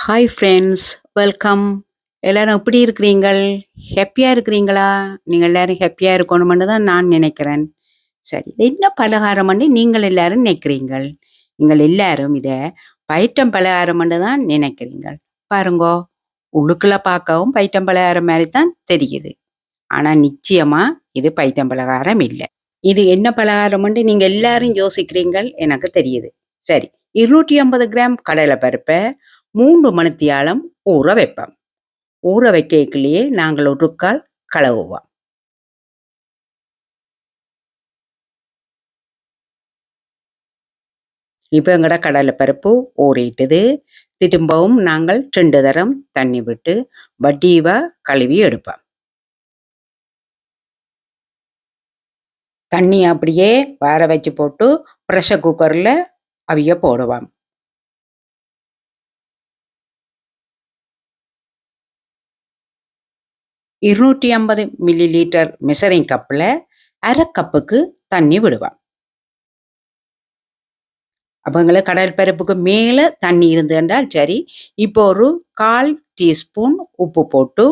Hi friends, welcome. எல்லாரும் எப்படி இருக்கிறீங்கள்? ஹேப்பியா இருக்கிறீங்களா? நீங்க எல்லாரும் ஹேப்பியா இருக்கணும்னு தான் நான் நினைக்கிறேன். சரி, இது என்ன பலகாரம்னு நீங்கள் எல்லாரும் நினைக்கிறீங்கள்? நீங்கள் எல்லாரும் இத பைட்டம் பலகாரம்னு தான் நினைக்கிறீங்கள். பாருங்கோ, உள்ளுக்குள்ள பார்க்கவும் பைட்டம் பலகாரம் மாரி தான் தெரியுது. ஆனா நிச்சயமா இது பைட்டம் பலகாரம் இல்ல. இது என்ன பலகாரம்னு நீங்க எல்லாரும் யோசிக்கிறீங்கள், எனக்கு தெரியுது. சரி, 250 கிராம் கடலை பருப்பை 3 மணித்தியாலம் ஊற வைப்போம். ஊற வைக்கக்குள்ளேயே நாங்கள் ஒரு கால் கழுவுவோம். இப்போ எங்கட கடலை பருப்பு ஊறிட்டுது. திரும்பவும் நாங்கள் 2 தரம் தண்ணி விட்டு வடிவா கழுவி எடுப்போம். தண்ணி அப்படியே வார வச்சு போட்டு ப்ரெஷர் குக்கரில் அவிய போடுவோம். $250 மில்லிலிட்டர் மெஷரிங் கப்பில் அரை கப்புக்கு தண்ணி விடுவோம். அப்போ எங்களுக்கு கடல் பருப்புக்கு மேலே தண்ணி இருந்துன்றால் சரி. இப்போ ஒரு 1/4 டீஸ்பூன் உப்பு போட்டு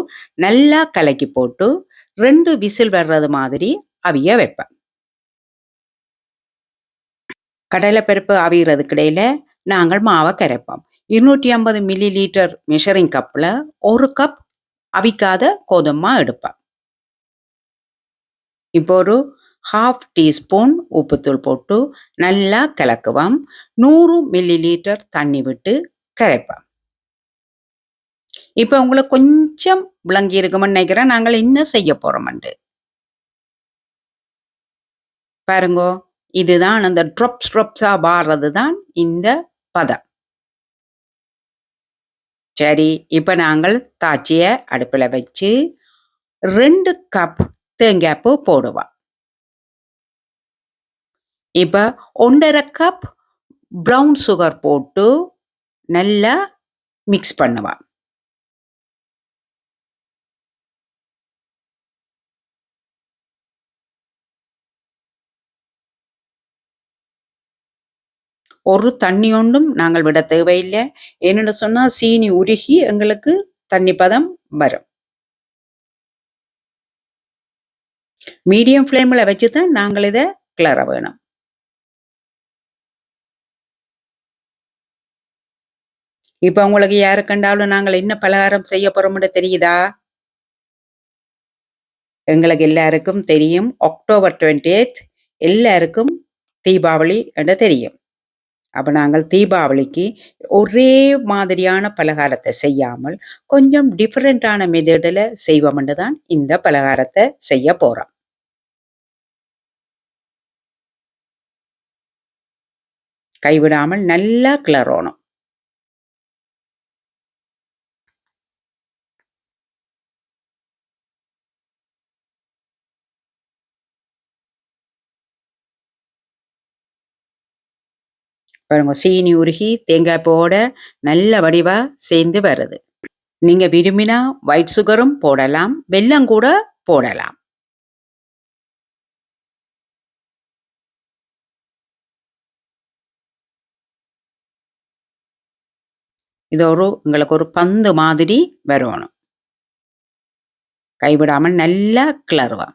நல்லா கலக்கி போட்டு 2 விசில் வர்றது மாதிரி அவிய வைப்பேன். கடலைப்பருப்பு அவிகிறதுக்கு இடையில நாங்கள் மாவை கரைப்போம். 250 மில்லிலிட்டர் மெஷரிங் கப்பில் 1 கப் அவிக்காத கோதுமை எடுப்பேன். இப்போ ஒரு 1/2 டீஸ்பூன் உப்புத்தூள் போட்டு நல்லா கலக்குவோம். 100 மில்லிலிட்டர் தண்ணி விட்டு கரைப்போம். இப்போ உங்களுக்கு கொஞ்சம் விளங்கி இருக்குமென்னு நினைக்கிறேன் நாங்கள் என்ன செய்ய போறோம்ண்டு. பாருங்கோ, இதுதான் அந்த ட்ரொப்ஸா வாடுறது தான் இந்த பதம். சரி, இப்போ நாங்கள் தாச்சிய அடுப்பில் வச்சு 2 கப் தேங்காய் பூ போடுவோம். இப்போ 1.5 கப் ப்ரௌன் சுகர் போட்டு நல்லா மிக்ஸ் பண்ணுவோம். ஒரு தண்ணி ஒன்றும் நாங்கள் விட தேவையில்லை. என்னென்னு சொன்னால் சீனி உருகி எங்களுக்கு தண்ணி பதம் வரும். மீடியம் ஃப்ளேமில் வச்சு தான் நாங்கள் இதை கிளற வேணும். இப்போ உங்களுக்கு யாரு கண்டாலும் நாங்கள் என்ன பலகாரம் செய்ய போறோம்னு தெரியுதா? எங்களுக்கு எல்லாருக்கும் தெரியும், அக்டோபர் 28 எல்லாருக்கும் தீபாவளி என்று தெரியும். அப்போ நாங்கள் தீபாவளிக்கு ஒரே மாதிரியான பலகாரத்தை செய்யாமல் கொஞ்சம் டிஃப்ரெண்டான மெத்தடில் செய்வோம்னு தான் இந்த பலகாரத்தை செய்ய போகிறோம். கைவிடாமல் நல்லா கிளறணும். பாருங்க, சீனி உருகி தேங்காய் பூவோட நல்ல வடிவா சேர்ந்து வருது. நீங்க விரும்பினா ஒயிட் சுகரும் போடலாம், வெல்லம் கூட போடலாம். இது உங்களுக்கு ஒரு பந்து மாதிரி வரணும். கைவிடாமல் நல்லா கிளறுவா.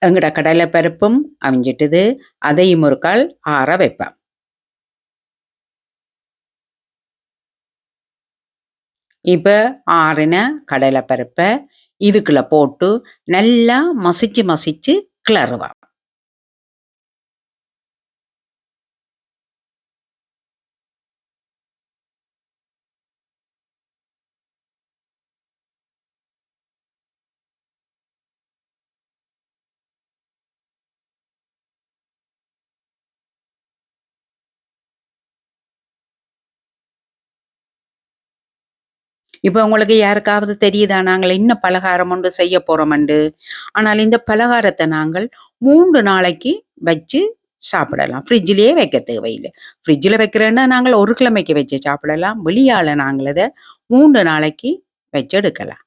எங்கட கடலை பருப்பும் அவிஞ்சிட்டுது. அதையும் ஒரு கால் ஆற வைப்பேன். இப்போ ஆறின கடலை பருப்பை இதுக்குள்ள போட்டு நல்லா மசிச்சு கிளறுவா. இப்போ உங்களுக்கு யாருக்காவது தெரியுதா நாங்கள் என்ன பலகாரம் ஒன்று செய்ய போறோம்ண்டு? ஆனால் இந்த பலகாரத்தை நாங்கள் 3 நாளைக்கு வச்சு சாப்பிடலாம். ஃப்ரிட்ஜிலேயே வைக்க தேவையில்லை. ஃப்ரிட்ஜில் வைக்கிறேன்னா நாங்கள் ஒரு கிழமைக்கு வச்சு சாப்பிடலாம். வெளியால் நாங்கள் இதை 3 நாளைக்கு வச்சு எடுக்கலாம்.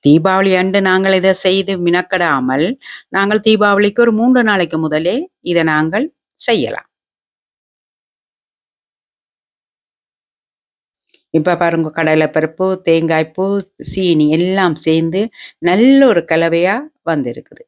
தீபாவளி அன்று நாங்கள் இதை செய்து மினக்கடாமல் நாங்கள் தீபாவளிக்கு ஒரு 3 நாளைக்கு முதலே இதை நாங்கள் செய்யலாம். இப்ப பாருங்க, கடலைப்பருப்பு, தேங்காய்ப்பூ, சீனி எல்லாம் சேர்ந்து நல்ல ஒரு கலவையா வந்திருக்குது.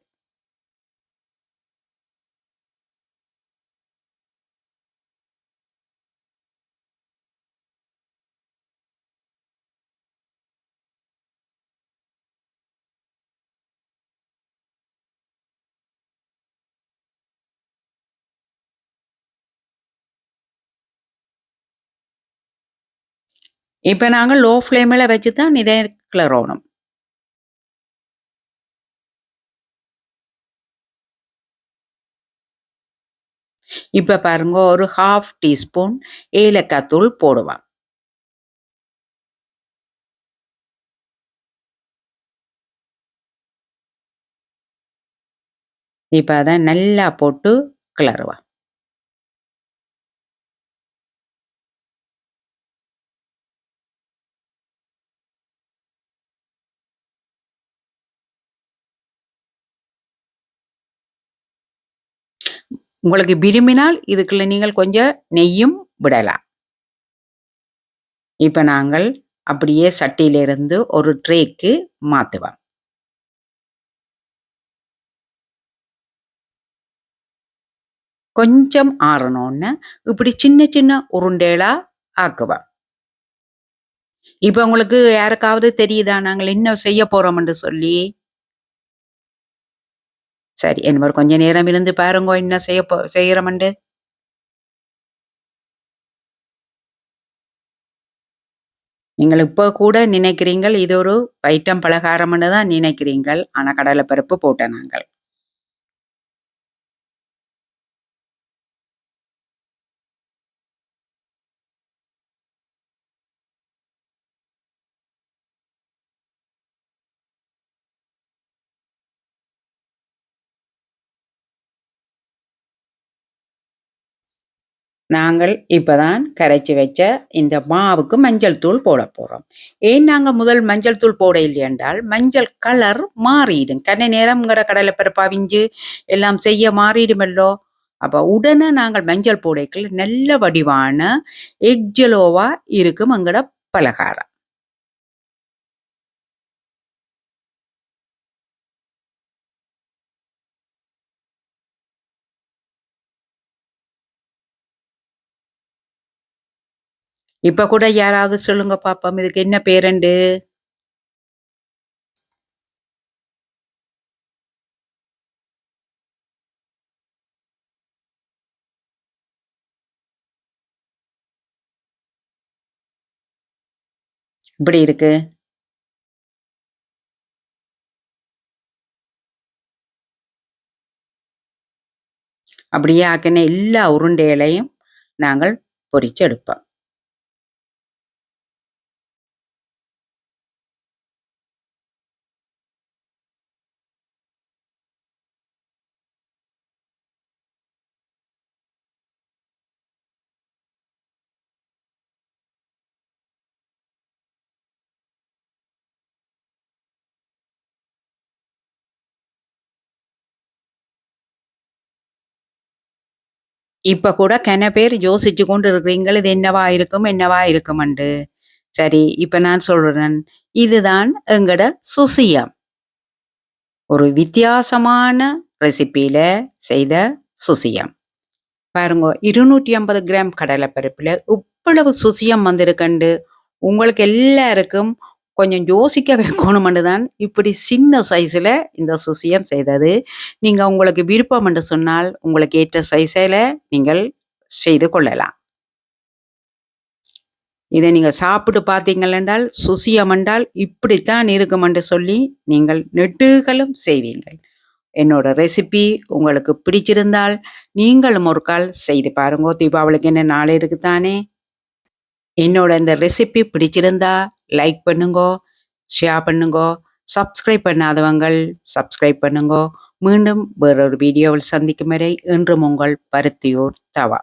இப்ப நாங்க லோ ஃப்ளேம்ல வச்சு தான் இதை கிளறணும். இப்ப பாருங்க, ஒரு 1/2 டீஸ்பூன் ஏலக்காய் தூள் போடுவோம். இப்ப அதை நல்லா போட்டு கிளறுவோம். உங்களுக்கு விரும்பினால் இதுக்குள்ள நீங்கள் கொஞ்சம் நெய்யும் விடலாம். இப்ப நாங்கள் அப்படியே சட்டியிலிருந்து ஒரு ட்ரேக்கு மாத்துவோம். கொஞ்சம் ஆறணும்னு இப்படி சின்ன சின்ன உருண்டைகளா ஆக்குவோம். இப்ப உங்களுக்கு யாருக்காவது தெரியுதா நாங்கள் என்ன செய்ய போறோம்னு சொல்லி? சரி, என்ன ஒரு கொஞ்ச நேரம் இருந்து பாருங்க என்ன செய்யறோம்னு. நீங்கள் இப்ப கூட நினைக்கிறீங்கள் இது ஒரு ஐட்டம் பலகாரம்னு தான் நினைக்கிறீங்கள். ஆனா கடலைப்பருப்பு போட்டேன் நாங்கள். நாங்கள் இப்பதான் கரைச்சு வச்ச இந்த மாவுக்கு மஞ்சள் தூள் போட போறோம். ஏன் நாங்க முதல் மஞ்சள் தூள் போட இல்லை என்றால் மஞ்சள் கலர் மாறிடும். கண்ண நேரம் கடலைப்பருப்பு அவிஞ்சு எல்லாம் செய்ய மாறிடுமல்லோ. அப்ப உடனே நாங்கள் மஞ்சள் போடைகள் நல்ல வடிவான எக்ஜலோவா இருக்கும் எங்கட பலகாரம். இப்ப கூட யாராவது சொல்லுங்க பாப்போம், இதுக்கு என்ன பேருண்டு? இப்படி இருக்கு. அப்படியே ஆக்கின எல்லா உருண்டைகளையும் நாங்கள் பொரிச்சு எடுப்போம். இப்ப கூட கன பேர் யோசிச்சு கொண்டு இருக்கிறீங்கள், இது என்னவா இருக்கும் என்னவா இருக்குமெண்டு. சரி, இப்ப நான் சொல்றேன். இதுதான் எங்கட சுசியம். ஒரு வித்தியாசமான ரெசிபியில செய்த சுசியம். பாருங்க, 250 கிராம் கடலைப்பருப்புல இவ்வளவு சுசியம் வந்திருக்கண்டு. உங்களுக்கு எல்லாருக்கும் கொஞ்சம் யோசிக்க வைக்கணும்னு தான் இப்படி சின்ன சைஸ்ல இந்த சுசியம் செய்தது. நீங்க உங்களுக்கு விருப்பம் என்று சொன்னால் உங்களுக்கு ஏற்ற சைஸ்ல நீங்கள் செய்து கொள்ளலாம். இதை நீங்க சாப்பிட்டு பார்த்தீங்கள் என்றால் சுசியம் என்றால் இப்படித்தான் இருக்கும் என்று சொல்லி நீங்கள் நெட்டுகளும் செய்வீங்கள். என்னோட ரெசிபி உங்களுக்கு பிடிச்சிருந்தால் நீங்களும் ஒரு கால் செய்து பாருங்க. தீபாவளிக்கு என்ன நாள் இருக்குதானே. என்னோட இந்த ரெசிபி பிடிச்சிருந்தா லைக் பண்ணுங்க, ஷேர் பண்ணுங்க, சப்ஸ்கிரைப் பண்ணாதவங்கள் சப்ஸ்கிரைப் பண்ணுங்க. மீண்டும் வேறொரு வீடியோவில் சந்திக்கும் வரை என்றும் உங்கள் பருத்தியூர் தவா.